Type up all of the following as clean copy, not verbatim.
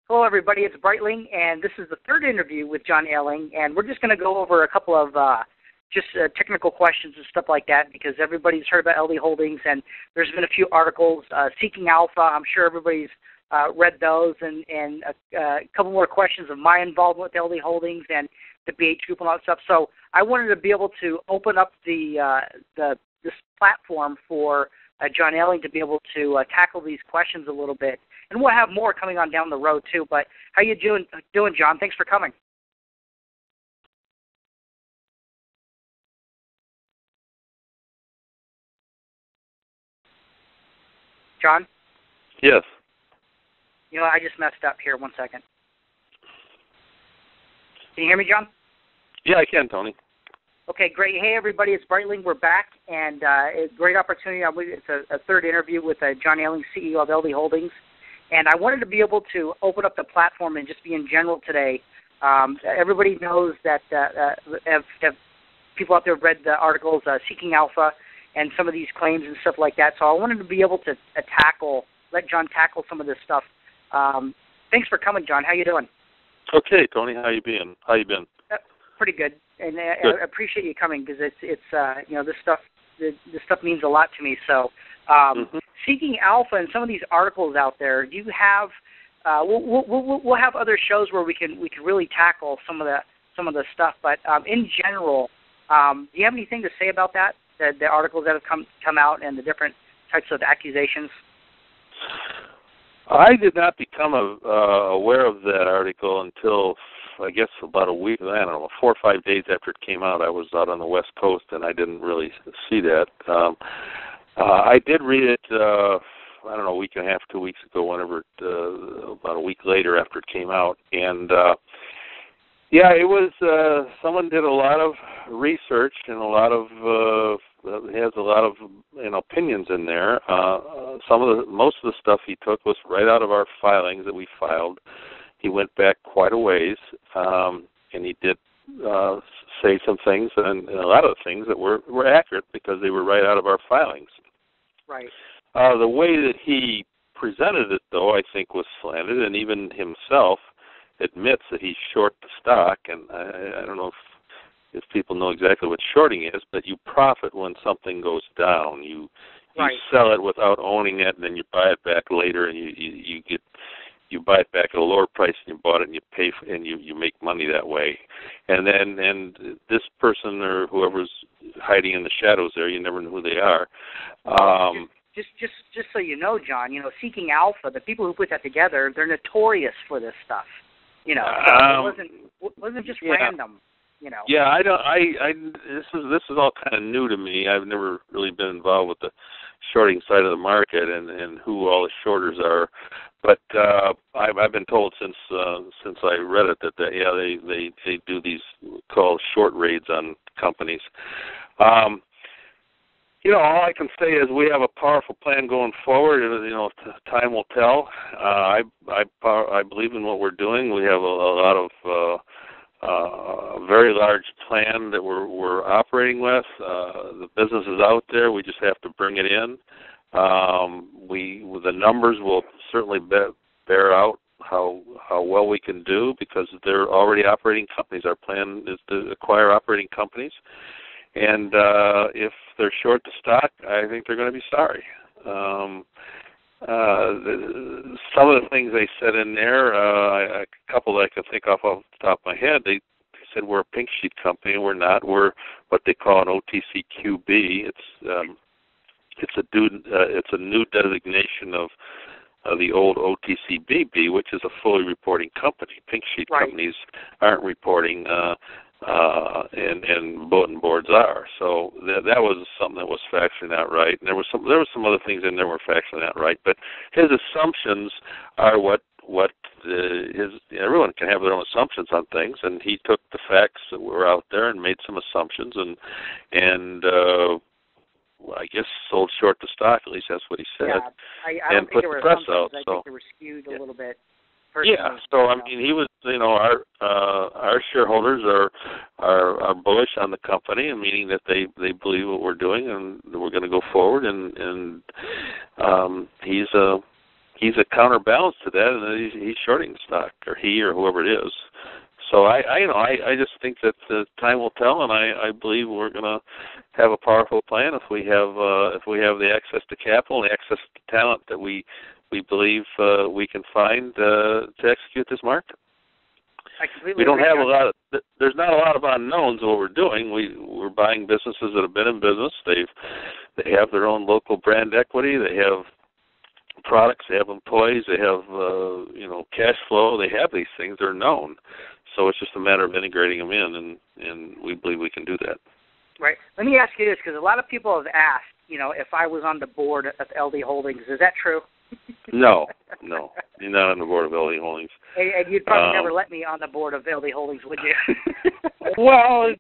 Hello, everybody. It's Breitling, and this is the third interview with John Ailing, and we're just going to go over a couple of technical questions and stuff like that because everybody's heard about LD Holdings, and there's been a few articles. Seeking Alpha, I'm sure everybody's read those, and a couple more questions of my involvement with LD Holdings and the BH Group and all that stuff. So I wanted to be able to open up this platform for John Ailing to be able to tackle these questions a little bit. And we'll have more coming on down the road, too. But how you doing, John? Thanks for coming. John? Yes. You know, I just messed up here. 1 second. Can you hear me, John? Yeah, I can, Tony. Okay, great. Hey, everybody, it's Breitling. We're back, and it's a great opportunity. It's a third interview with John Ailing, CEO of LD Holdings. And I wanted to be able to open up the platform and just be in general today. Everybody knows that have people out there have read the articles, Seeking Alpha, and some of these claims and stuff like that. So I wanted to be able to let John tackle some of this stuff. Thanks for coming, John. How you doing? Okay, Tony. How you been? Pretty good. And I appreciate you coming because it's this stuff means a lot to me. So. Seeking Alpha and some of these articles out there. Do you have? We'll have other shows where we can really tackle some of the stuff. But in general, do you have anything to say about that? The articles that have come out and the different types of accusations. I did not become aware of that article until I guess about a week. I don't know, 4 or 5 days after it came out. I was out on the West Coast and I didn't really see that. I did read it, I don't know, a week and a half, 2 weeks ago, about a week later after it came out. And, it was, someone did a lot of research and has a lot of, opinions in there. Most of the stuff he took was right out of our filings that we filed. He went back quite a ways, and he did say some things, and a lot of things that were accurate because they were right out of our filings. Right. The way that he presented it, though, I think was slanted, and even himself admits that he's short the stock, and I don't know if people know exactly what shorting is, but you profit when something goes down. You sell it without owning it, and then you buy it back later, and you buy it back at a lower price than you bought it, and you pay and you make money that way. And this person or whoever's hiding in the shadows there, you never know who they are. Just so you know, John, Seeking Alpha, the people who put that together, they're notorious for this stuff. So it wasn't just random. Yeah, this is all kind of new to me. I've never really been involved with the shorting side of the market and who all the shorters are. But I've been told since I read it that they do these called short raids on companies. All I can say is we have a powerful plan going forward. Time will tell. I believe in what we're doing. We have a lot of a very large plan that we're operating with. The business is out there. We just have to bring it in. The numbers will certainly bear out how well we can do because they're already operating companies. Our plan is to acquire operating companies. And if they're short the stock, I think they're going to be sorry. Some of the things they said in there, a couple that I can think of off the top of my head, they said we're a pink sheet company. We're not. We're what they call an OTCQB. It's a new designation of the old OTCBB, which is a fully reporting company. Pink sheet companies aren't reporting, and bulletin boards are. So that was something that was factually not right. And there were some other things in there were factually not right. But his assumptions are what everyone can have their own assumptions on things, and he took the facts that were out there and made some assumptions and I guess sold short the stock. At least that's what he said. Yeah, I don't think there were assumptions. I think they were skewed a little bit. Personally. Yeah, so I mean, he was, our shareholders are bullish on the company, meaning that they believe what we're doing and we're going to go forward. And he's he's a counterbalance to that, and he's shorting the stock, or he or whoever it is. So I just think that time will tell, and I believe we're going to have a powerful plan if we have the access to capital and the access to talent that we believe we can find to execute this market. I completely we don't agree. have there's not a lot of unknowns in what we're doing. We're buying businesses that have been in business. They have their own local brand equity. They have products. They have employees. They have cash flow. They have these things. They're known. So it's just a matter of integrating them in, and we believe we can do that. Right. Let me ask you this, because a lot of people have asked, if I was on the board of LD Holdings. Is that true? No, you're not on the board of LD Holdings. And you'd probably never let me on the board of LD Holdings, would you? Well,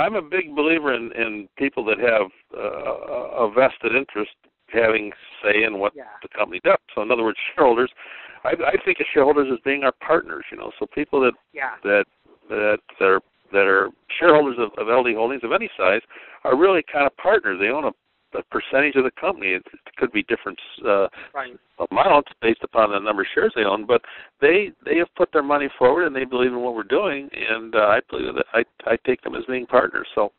I'm a big believer in people that have a vested interest having say in what the company does. So, in other words, shareholders. I think of shareholders as being our partners. So people that are shareholders of LD Holdings of any size are really kind of partners. They own a percentage of the company. It could be different amounts based upon the number of shares they own, but they have put their money forward and they believe in what we're doing, and I believe that I take them as being partners. So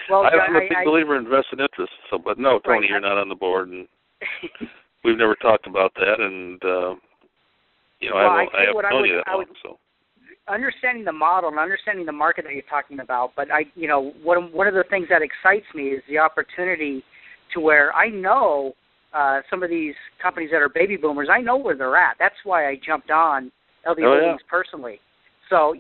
I'm a big believer in vested interest. So, but no, Tony, you're not on the board, and we've never talked about that, and I have known you that long. So understanding the model and understanding the market that you're talking about, but one of the things that excites me is the opportunity to where I know some of these companies that are baby boomers. I know where they're at. That's why I jumped on LD Holdings personally. So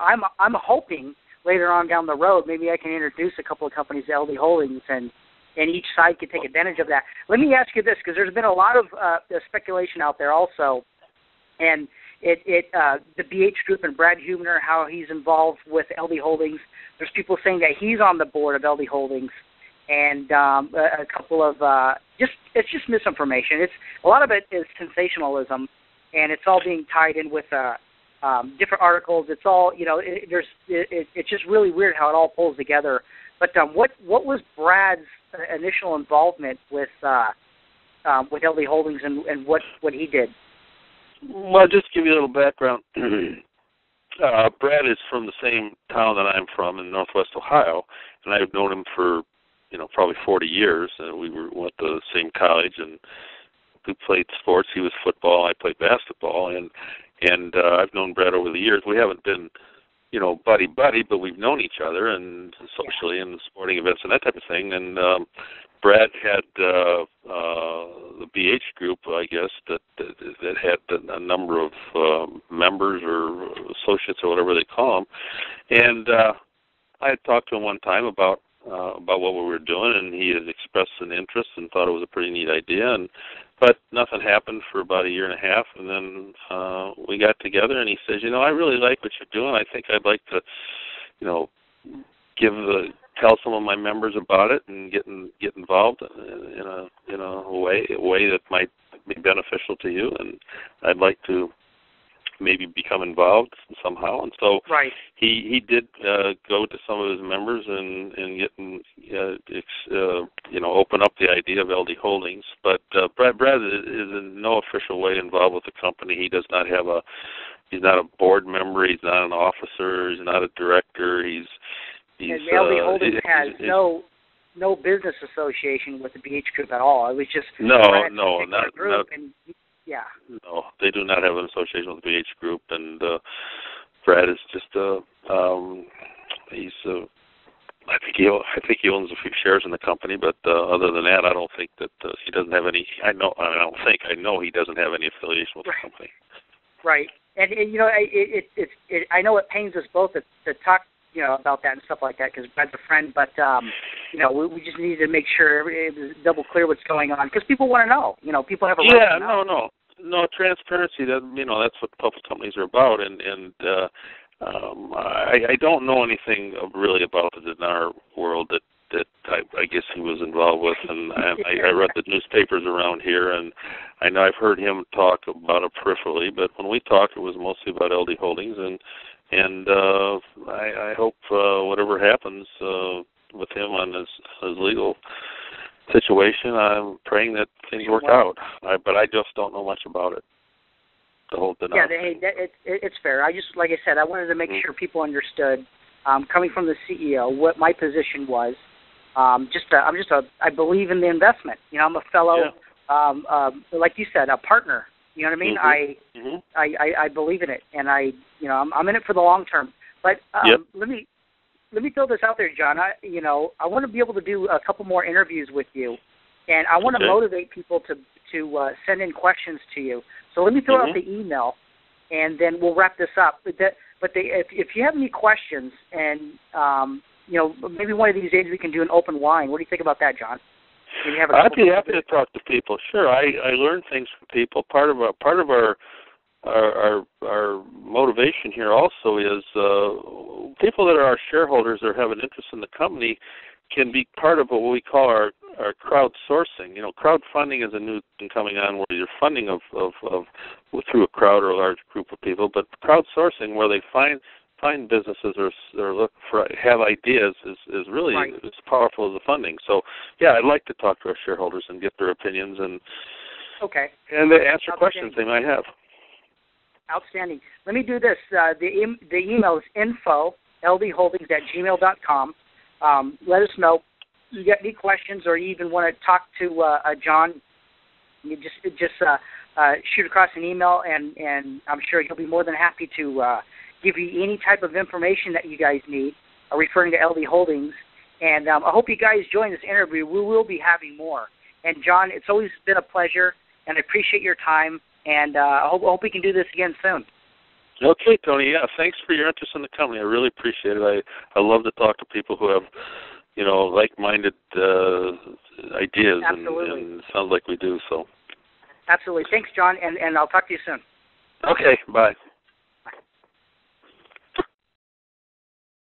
I'm hoping later on down the road maybe I can introduce a couple of companies to LD Holdings and each side can take advantage of that. Let me ask you this, because there's been a lot of speculation out there also, and the BH Group and Brad Huebner, how he's involved with LD Holdings. There's people saying that he's on the board of LD Holdings, and a couple of it's just misinformation. It's a lot of it is sensationalism, and it's all being tied in with different articles. It's all it's just really weird how it all pulls together. But what was Brad's initial involvement with LD Holdings and what he did? Well, just to give you a little background, Brad is from the same town that I'm from in Northwest Ohio, and I've known him for probably 40 years. We went to the same college, and we played sports. He was football, I played basketball, and I've known Brad over the years. We haven't been buddy, but we've known each other and socially and sporting events and that type of thing. And Brad had the BH Group, I guess, that had a number of members or associates or whatever they call them. And I had talked to him one time about what we were doing, and he had expressed an interest and thought it was a pretty neat idea. But nothing happened for about a year and a half, and then we got together, and he says, I really like what you're doing. I think I'd like to, tell some of my members about it and get involved in a way that might be beneficial to you, and I'd like to maybe become involved somehow. And so he did go to some of his members and open up the idea of LD Holdings. But Brad is in no official way involved with the company. He does not have he's not a board member. He's not an officer. He's not a director. And LD Holdings has no business association with the BH Group at all. It was just not group, and no, they do not have an association with the BH Group, and Brad is just I think he owns a few shares in the company, but other than that, I don't think that he doesn't have any. I know he doesn't have any affiliation with the company. Right, and I know it pains us both to talk about that and stuff like that, because Brad's a friend, but we just need to make sure it was double clear what's going on, because people want to know. People have a right to know. No, transparency. That's what public companies are about, and I don't know anything really about the Dinar world that I guess he was involved with, and I read the newspapers around here, and I know I've heard him talk about it peripherally, but when we talked, it was mostly about LD Holdings, and I hope whatever happens with him on his legal situation. I'm praying that things work out, but I just don't know much about it. The whole thing. Yeah, it's fair. I just, like I said, I wanted to make sure people understood, coming from the CEO, what my position was. I believe in the investment. You know, I'm a fellow, like you said, a partner. You know what I mean? I believe in it, and I'm in it for the long term. But let me throw this out there, John. I want to be able to do a couple more interviews with you, and I want to motivate people to send in questions to you. So let me throw out the email, and then we'll wrap this up. If you have any questions, and maybe one of these days we can do an open line. What do you think about that, John? I'd be happy to talk to people. Sure, I learn things from people. Part of our motivation here also is people that are our shareholders or have an interest in the company can be part of what we call our crowdsourcing. You know, crowdfunding is a new thing coming on where you're funding through a crowd or a large group of people, but crowdsourcing where they find businesses or look for have ideas is really as powerful as the funding. So yeah, I'd like to talk to our shareholders and get their opinions and answer questions they might have. Outstanding. Let me do this. The email is info@ldholdings@gmail.com. Let us know if you got any questions or you even want to talk to John. You just shoot across an email, and I'm sure he'll be more than happy to give you any type of information that you guys need, referring to LD Holdings. And I hope you guys join this interview. We will be having more. And, John, it's always been a pleasure, and I appreciate your time, and I hope we can do this again soon. Okay, Tony. Yeah, thanks for your interest in the company. I really appreciate it. I love to talk to people who have, like-minded ideas, and it sounds like we do. So. Absolutely. Thanks, John, and I'll talk to you soon. Okay, bye.